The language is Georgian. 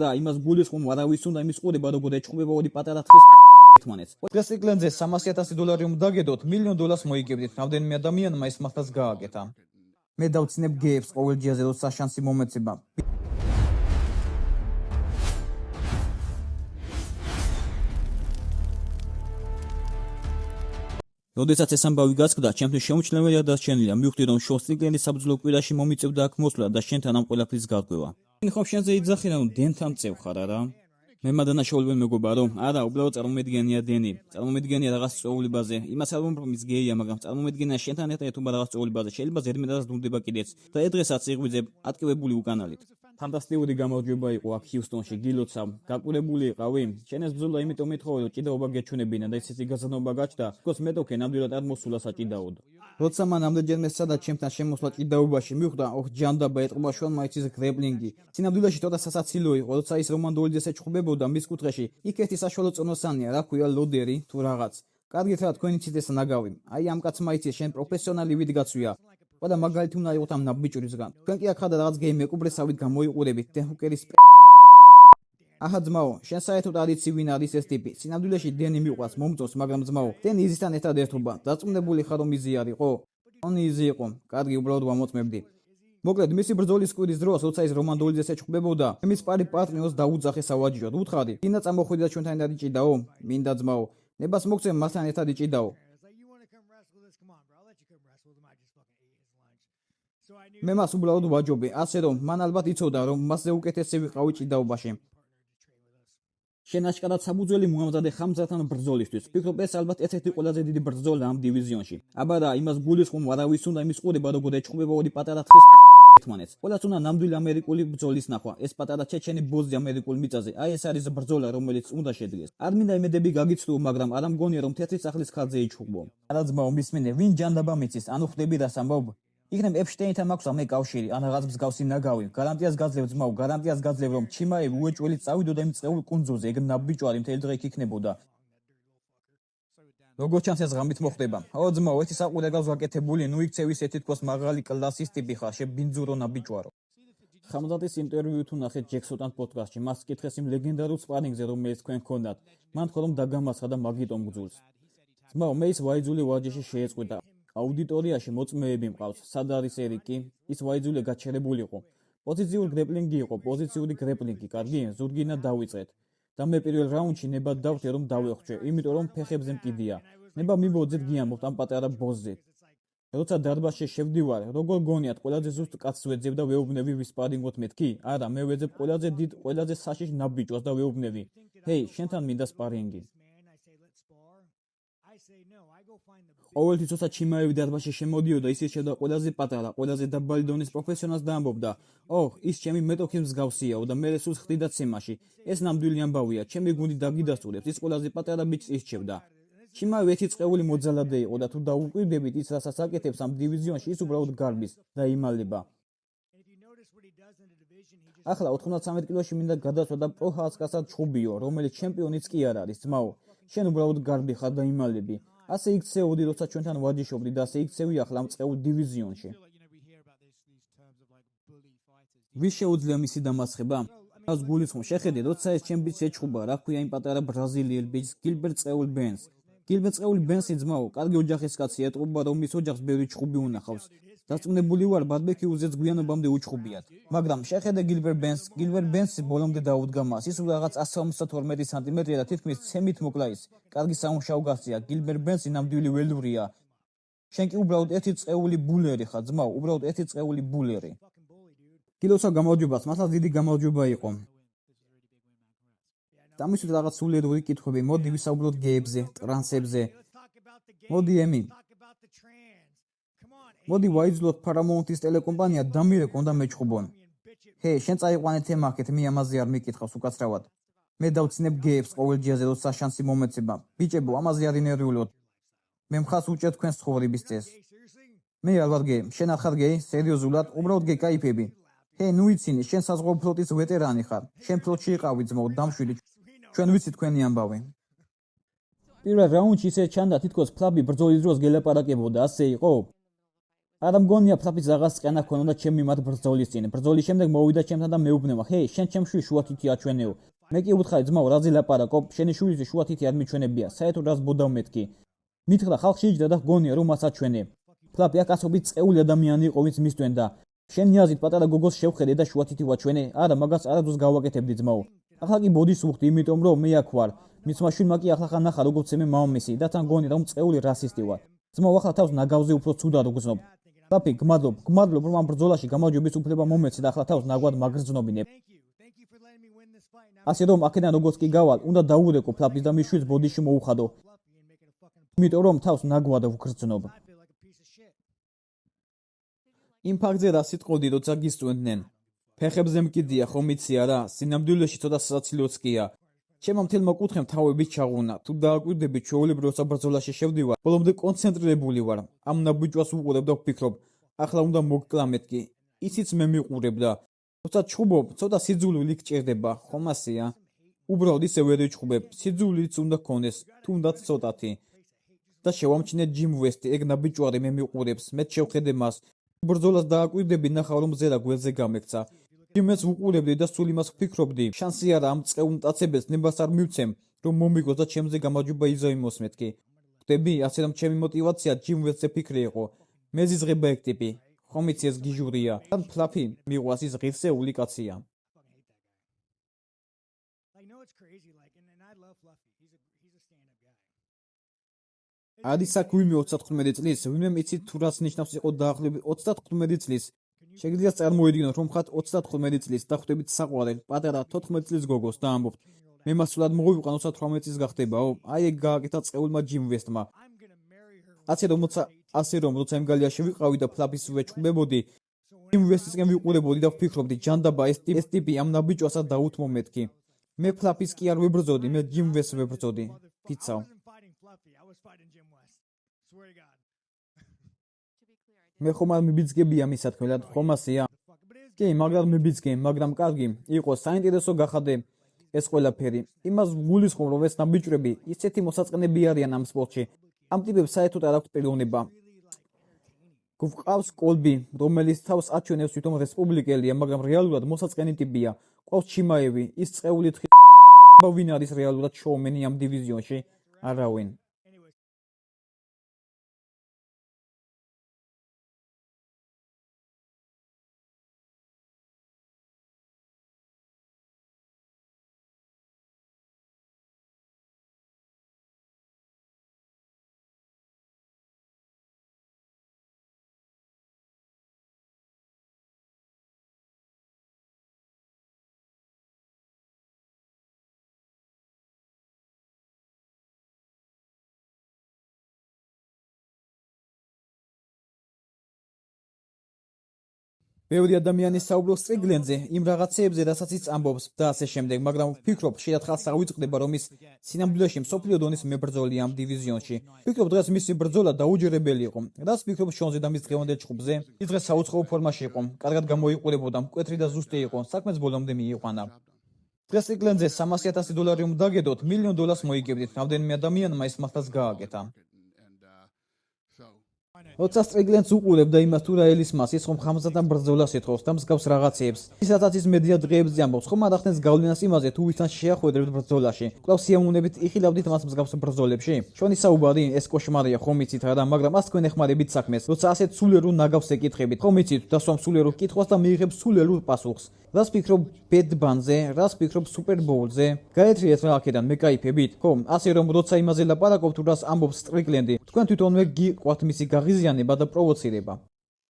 და იმას გულისხმობ არავის უნდა იმის ყურება როგორ ეჭყობება ორი პატარა თხის ერთმანეთს. დღეს იკლენზე $300,000 რომ დაგედოთ, $1 million მოიგებდით. რამდენიმე ადამიანმა ეს მართლაც გააკეთა. მე დავცინებ გეებს ყოველ ჯიაზე როცა შანსი მომეცება. როდესაც ეს ამბავი გაწყდა, ჩემთვის შეუმჩნეველი დარჩენილია. მივხვდი რომ შოუს ტრიგლენდის საბრძოლო კვირაში მომიწევდა აქ მოსვლა და შენთან ამ ყველაფრის გარკვევა. ხომ შენზე იძახი რომ დენთან წევ ხარ არა? მე მადანაშაულობენ მეგობა რომ არა, უბრალოდ წარმომედგენია დენი. წარმომედგენია რაღაც წვეულებაზე. იმას არ ვამბობ ის გეია, მაგრამ წარმომედგენია შენთან ერთად ეთუბა რაღაც წვეულებაზე. შეიძლება ზედმეტადაც დუმდება კიდეც. და ედღესაც იღვიძებ ატკივებული უკანალით. ფანტასტიკური გამარჯვება იყო აქ ჰიუსტონში, გილოცავ. გაკურებული იყავი? შენ ეს ბრძოლა იმიტომ ეთხოვე, რომ ჭიდაობა გეჩვენებინა და ისეთი გაზრდობა გაჩნდა, თქოს მეტოქე ნამდვილად არ მოსულა საჭიდაოდ. როცა მან ამდენჯერმე სცადა ჩემთან შემოსვლა ჭიდაობაში, მივხვდა, ჯანდაბა ეტყობა შუალმაიც ის გრეპლინგი. სინამდვილეში ცოტა სასაცილო იყო, როცა ის რომან დოლიძეს ეჩხუბებოდა მის კუთხეში. იქ ერთი საშუალო წონოსანია, რა ქვია, ლოდერი თუ რაღაც. კარგით რა თქვენი ცით ეს ნაგავი. აი ამ კაცმა იცის შენ პროფესიონალი ვიდგაცვია. და მაგალითი უნდა იყოს ამ ნაბიჭურისგან. თქვენ კი აქ ხართ რაღაც გეიმ მეკუბრესავით გამოიყურებით დენჰუკერის აჰა ძმაო, შენ საერთოდ არ იცი ვინ არის ეს ტიპი. სინამდვილეში დენი მიყვარს, მომწონს, მაგრამ ძმაო, დენი იზისთან ერთად ერთობა. დაწუნებული ხარ რომ იზი არისო? ონი იზი იყო. კარგი, უბრალოდ ვამოწმებდი. მოკლედ, მისი ბრძოლის კვირის დროს, როცა ის რომან დოლიძეს ეჩხუბებოდა, მის პარტნიორს დაუძახე სავაჯიშოდ. უთხრადი, დინა წამოხვიდა ჩვენთან ერთად იჭიდაო? მინდა ძმაო. ნებას მოგცემ მასთან ერთად იჭიდაო. მე მას უბრალოდ ვაჯობე, ასე რომ მან ალბათ იცოდა რომ მასზე უკეთესი ვიყავი ჭიდაობაში. შენ აშკარად საფუძველი მოამზადე ხამძართან ბრძოლისთვის. ვფიქრობ ეს ალბათ ერთ-ერთი ყველაზე დიდი ბრძოლა ამ დივიზიონში. აბა რა, იმას გულისხმობ არავის უნდა იმის ყურება როგორ ეჭყობება ორი პატარა თხის ერთმანეთს. ყველას უნდა ნამდვილი ამერიკული ბრძოლის ნახვა. ეს პატარა ჩეჩენი ბოზი ამერიკულ მიწაზე. აი ეს არის ბრძოლა რომელიც უნდა შედგეს. არ მინდა იმედები გაგიცნო, მაგრამ არ ამგონია რომ თეთრი სახლის ხარჯზე იჩხუბო. არა ძმაო, მისმინე, ვინ ჯანდაბა მიცის? ანუ ხდები რას ამბობ? იქნებ ეპშტეინთან მაქვს ამე კავშირი, ან რაღაც მსგავსი ნაგავი. გარანტიას გაძლევ ძმაო, გარანტიას გაძლევ რომ ჩიმაევი უეჭველით წავიდოდა იმ წეულ კუნძულზე, ეგ ნაბიჯვარი მთელი დღე იქ იქნებოდა. როგორ ჩანს ეს ღამით მოხდება? ო ძმაო, ერთი საყურეგავს ვაკეთებული, ნუ იქცევ ის ერთი თქოს მაღალი კლასის ტიპი ხარ, შებინძურო ნაბიჯვარო. ხამზადის ინტერვიუ თუ ნახეთ ჯექსონთან პოდკასტში, მას კითხეს იმ ლეგენდარულ სპარინგზე, რომელიც თქვენ გქონდათ. მან თქო რომ დაგამარცხა და მაგიტომ გძულს. ძმაო, მე ის ვაიძული ვარჯიში შეეწყვიტა. აუდიტორიაში მოწმეები მყავს, სად არის ერიკი? ის ვაიძულე გაჩერებულიყო. პოზიციური გრეპლინგი იყო, პოზიციური გრეპლინგი, კარგი, ზურგინა დავიწყეთ. და მე პირველ რაუნდში ნებად დავხდე რომ დავეხვჩე, იმიტომ რომ ფეხებზე მკიდია. ნება მიბოძეთ გიამბობთ ამ პატარა ბოზზე. როცა დარბაზში შევდივარ, როგორ გონიათ, ყველაზე ზუსტ კაცს ვეძებ და ვეუბნები ვისპარინგოთ მეთქი? არა, მე ვეძებ ყველაზე დიდ, ყველაზე საშიშ ნაბიჯვას და ვეუბნები. ჰეი, შენთან მინდა სპარინგი. ყოველთვის როცა ჩიმაევი დარბაზში შემოდიოდა, ის ირჩევდა ყველაზე პატარა, ყველაზე დაბალი დონის პროფესიონალს და ამბობდა: ოჰ, ის ჩემი მეტოქის მსგავსიაო და მე სულ ხდიდა ცემაში. ეს ნამდვილი ამბავია, ჩემი გუნდი დაგიდასტურებს, ის ყველაზე პატარა ბიჭს ირჩევდა. ჩიმაევი ერთი წყეული მოძალადე იყო და თუ დაუკვირდებით ის რასაც აკეთებს ამ დივიზიონში, ის უბრალოდ გარბის და იმალება. ახლა 93 კილოში მინდა გადასვა და პროჰასკასად ჩხუბიო, რომელიც ჩემპიონიც კი არ არის, ძმაო. შენ უბრალოდ გარბი ხარ და იმალები. ასე იქცეოდი, როცა ჩვენთან ვარჯიშობდი და ასე იქცევი ახლა ამ წყეულ დივიზიონში. ვის შეუძლია მისი დამარცხება? მას გულისხმობ, შეხედე, როცა ეს ჩემ ბიჭს ეჩხუბა, რა ქვია იმ პატარა ბრაზილიელ ბიჭს, გილბერტ წეულ ბენს. გილბერტ წეულ ბენსი ძმაო, კარგი ოჯახის კაცი, ეტყობა რომ მის ოჯახს ბევრი ჩხუბი უნახავს. დაწუნებული ვარ, ბარბეკიუზეც გვიანობამდე უჩხუბიათ. მაგრამ შეხედე გილბერტ ბენსი ბოლომდე დაუდგა მას. ის რაღაც 152 სანტიმეტრია და თითქმის ცემით მოკლა ის. კარგი სამუშაო გასწია. გილბერტ ბენსი ნამდვილი ველურია. შენ კი უბრალოდ ერთი წეული ბულერი ხარ, ძმაო, უბრალოდ ერთი წეული ბულერი. გილოცავ გამარჯვებას, მართლაც დიდი გამარჯვება იყო. დამისვით რაღაც სულიერული კითხვები, მოდი ვისაუბროთ გეებზე, ტრანსებზე. მოდი ემი. მოდი ვაიძულოთ Paramount-ის ტელეკომპანია დამირეკო უნდა მეჩხუბონ. ჰეი, შენ წაიყვანე თემა აქეთ, მე ამაზე არ მიკითხავს უკაცრავად. მე დავცინებ გეებს ყოველ ჯიაზე როცა შანსი მომეცება. ბიჭებო, ამაზე არ ინერვიულოთ. მე მხარს უჭერ თქვენს ცხოვრების წესს. მე არ ვარ გეი, შენ არ ხარ გეი, სერიოზულად, უბრალოდ გეკაიფები. ჰეი, ნუ იცინი, შენ საზღვაო ფლოტის ვეტერანი ხარ. შენ ფლოტში იყავი ძმაო, დამშვიდი. ჩვენ ვიცით თქვენი ამბავი. პირველ რაუნდში ისე ჩანდა, თითქოს ფლაბი ბრძოლის დროს გელაპარაკებოდა, ასე იყო? არა მგონია ფლაფის რაღაც წენა ქონოდა ჩემი მათ ბრძოლის წინ. ბრძოლის შემდეგ მოვიდა ჩემთან და მეუბნება: "ჰეი, შენ ჩემში შუათითი აჩვენეო." მე კი უთხარი: "ძმაო, რაზე ლაპარაკობ? შენი შვილისთვის შუათითი არ მიჩვენებია. საერთოდ რას ბოდავ მეთქი?" მითხრა ხალხი იჯდა და გონია რომ მას აჩვენე. ფლაფი აკაცობით წეული ადამიანი იყო, ვინც მისდვენდა. შენი აზრით პატარა გოგოს შევხედე და შუათითი ვაჩვენე? არა, მაგას არასდროს გავაკეთებდი ძმაო. ახლა კი ბოდის ვუხდი, იმიტომ რომ მე აქ ვარ. მისმა შვილმა კი ახლა ნახა როგორც მე მამამისი და თან გონი რომ წეული რასისტი ვარ. ძმაო, ახლა თავს ნაგავზე უფრო ცუდად უგზნობ. ფლაფი, გმადლობ რომ ამ ბრძოლაში გამარჯვების უფლება მომეცე და ახლა თავს ნაგვად მაგრძნობინებ. ასე რომ აქედან როგორც კი გავალ, უნდა დაურეკო ფლაფის და მის შვილს ბოდიში მოუხადო. იმიტომ რომ თავს ნაგვად ვგრძნობ. იმ ფაქტზე რა სიტყოდი, როცა გისწვენდნენ? ფეხებზე მკიდია, ხომ იცი არა? სინამდვილეში ცოტა სასაცილოც კია. ჩემმა მთელმა კუთხემ თავებით ჩაღუნა. თუ დააკვირდები, ჩვეულებრივ როცა ბრძოლაში შევდივარ, ბოლომდე კონცენტრირებული ვარ. ამ ნაბიჯვას ვუყურებ და ვფიქრობ, ახლა უნდა მოგკლა მეთქი. ისიც მე მიყურებდა. როცა ჩხუბობ, ცოტა სიძულვილი გჭირდება, ხომ ასეა? უბრალოდ ისე ვერ ვიჩხუბებ, სიძულვილიც უნდა გქონდეს, თუნდაც ცოტათი. და შევამჩნიე ჯიმ ვესტი, ეგ ნაბიჯვარი მე მიყურებს, მეც შევხედე მას. ბრძოლას დააკვირდები, ნახავ რომ ზერა გვერდზე გამექცა. იმას ვუყურებდი და სულ იმას ვფიქრობდი, შანსი არა ამ წეულ მტაცებელს ნებას არ მივცემ, რომ მომიგოს და ჩემზე გამარჯვება იზოიმოს მეთქი. ხვდები, ასე რომ ჩემი мотиваცია ჯიმ ვესტზე ფიქრი იყო. მე ზიზღება ეგ ტიპი. ხომ იცი ეს გიჟურია. თან ფლაფი მიყვას, ის ღირსეული კაცია. არის აქ ვინმე 35 წლის, ვინმე იცით თუ რას ნიშნავს იყო დაახლოებით 35 წლის. შეგიძლიათ წარმოედგინოთ, რომ ხართ 35 წლის და ხვდებით საყვარელ პატარა 14 წლის გოგოს და ამბობთ: "მე მას სულად მოვიყვან 18 წლის გახდებაო?" აი ეგ გააკეთა წეულმა ჯიმ ვესტმა. ასე რომ როცა იმ გალიაში ვიყავი და ფლაფის ვეჩხუბებოდი, ჯიმ ვესტისკენ ვიყურებოდი და ვფიქრობდი, ჯანდაბა ეს ტიპი ამ ნაბიჯვასაც დაუთმო მეთქი. მე ფლაფის კი არ ვებრძოდი, მე ჯიმ ვესტს ვებრძოდი. ფიცავ. მე ხომ არ მიბიძგებია მისათქმელად, ხომ ასეა? კი, მაგრამ მიბიძგე, მაგრამ კარგი, იყო საინტერესო გახადე ეს ყველაფერი. იმას გულისხმობ, რომ ეს ნაბიჯვრები ისეთი მოსაწყენები არიან ამ სპორტში. ამ ტიპებს საერთოდ არ აქვთ პიროვნება. გვყავს კოლბი, რომელიც თავს აჩვენებს თვითონ რესპუბლიკელია, მაგრამ რეალურად მოსაწყენი ტიპია. ყავს ჩიმაევი, ის წეული თხი. აბა ვინ არის რეალურად შოუმენი ამ დივიზიონში? არავინ. ბევრი ადამიანი საუბრობს სტრიგლენდზე, იმ რაღაცეებზე, რასაც ის ამბობს და ასე შემდეგ, მაგრამ ვფიქრობ, შეიძლება ხალხს ავიწყდება, რომ ის სინამდვილეში მსოფლიო დონის მებრძოლია ამ დივიზიონში. ვფიქრობ, დღეს მისი ბრძოლა დაუჯერებელი იყო. რას ვფიქრობ შონზე და მის დღევანდელ ჩხუბზე? ის დღეს საუცხოო ფორმაში იყო, კარგად გამოიყურებოდა, მკვეთრი და ზუსტი იყო, საქმეც ბოლომდე მიიყვანა. დღეს სტრიგლენდზე $300,000 რომ დაგედოთ, $1 million მოიგებდით, რამდენიმე ადამიანმა ის მართლაც გააკეთა. როცა სტრიგლენდს უყურებ და იმას თუ რა ელისმას ის ხომ ხამსათან ბრძოლას ეთხოვს და მსგავს რაღაცეებს. ისაც ის მედია დღეებზე ამბობს, ხომ არ ახდენს გავლენას იმაზე თუ ვისთან შეახვედრებთ ბრძოლაში. კვლავ სიამოვნებით იხილავდით მას მსგავს ბრძოლებში. შენი საუბარი ეს კოშმარია, ხომ იცით რა, მაგრამ ას თქვენ ეხმარებით საქმეს. როცა ასეთ სულიერულ ნაგავს ეკითხებით, ხომ იცით დასვამ სულიერულ კითხვას და მიიღებ სულიერულ პასუხს. რას ფიქრობ ბედბანზე, რას ფიქრობ სუპერბოულზე? გაეთრიეთ რა აქედან, მე кайფებით. ხომ, ასე რომ როცა იმაზე ლაპარაკობ თუ რას ამბობს სტრიგლენდი, თქვენ თვითონვე გიყვართ მისი გაღიზიანება და პროვოცირება.